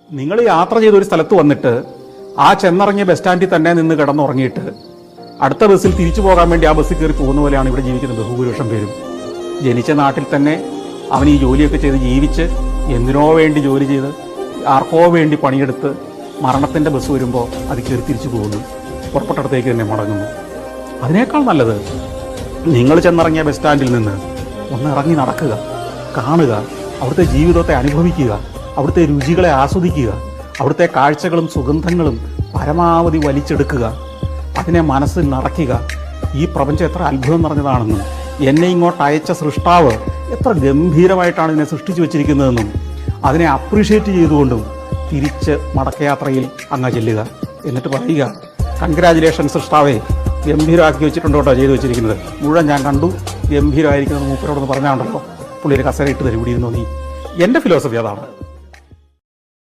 നിങ്ങൾ യാത്ര ചെയ്ത ഒരു സ്ഥലത്ത് വന്നിട്ട് ആ ചെന്നിറങ്ങിയ ബസ് സ്റ്റാൻഡിൽ തന്നെ നിന്ന് കിടന്നുറങ്ങിയിട്ട് അടുത്ത ബസ്സിൽ തിരിച്ചു പോകാൻ വേണ്ടി ആ ബസ്സിൽ കയറി പോകുന്ന പോലെയാണ് ഇവിടെ ജീവിക്കുന്ന ബഹുഭൂരിപക്ഷം പേരും. ജനിച്ച നാട്ടിൽ തന്നെ അവൻ ഈ ജോലിയൊക്കെ ചെയ്ത് ജീവിച്ച് എന്തിനോ വേണ്ടി ജോലി ചെയ്ത് ആർക്കോ വേണ്ടി പണിയെടുത്ത് മരണത്തിൻ്റെ ബസ് വരുമ്പോൾ അത് കയറി തിരിച്ചു പോകുന്നു, പുറപ്പെട്ടടത്തേക്ക് തന്നെ മടങ്ങുന്നു. അതിനേക്കാൾ നല്ലത് നിങ്ങൾ ചെന്നിറങ്ങിയ ബസ് സ്റ്റാൻഡിൽ നിന്ന് ഒന്ന് ഇറങ്ങി നടക്കുക, കാണുക, അവിടുത്തെ ജീവിതത്തെ അനുഭവിക്കുക, അവിടുത്തെ രുചികളെ ആസ്വദിക്കുക, അവിടുത്തെ കാഴ്ചകളും സുഗന്ധങ്ങളും പരമാവധി വലിച്ചെടുക്കുക, അതിനെ മനസ്സിൽ നിറയ്ക്കുക. ഈ പ്രപഞ്ചം എത്ര അത്ഭുതം നിറഞ്ഞതാണെന്നും എന്നെ ഇങ്ങോട്ട് അയച്ച സൃഷ്ടാവ് എത്ര ഗംഭീരമായിട്ടാണ് ഇതിനെ സൃഷ്ടിച്ചു വെച്ചിരിക്കുന്നതെന്നും അതിനെ അപ്രീഷിയേറ്റ് ചെയ്തുകൊണ്ടും തിരിച്ച് മടക്കയാത്രയിൽ അങ്ങ് ചെല്ലുക. എന്നിട്ട് പറയുക, കൺഗ്രാജുലേഷൻ സൃഷ്ടാവേ, ഗംഭീരമാക്കി വെച്ചിട്ടുണ്ടോ കേട്ടോ ചെയ്തു വെച്ചിരിക്കുന്നത്, മുഴുവൻ ഞാൻ കണ്ടു, ഗംഭീരമായിരിക്കുന്നത് മൂപ്പരോടൊന്ന് പറഞ്ഞാണ്ടല്ലോ, പുള്ളിയൊരു കസേര ഇട്ട് തരും, ഇവിടെ ഇരുന്നോ നീ. എൻ്റെ ഫിലോസഫി അതാണ്.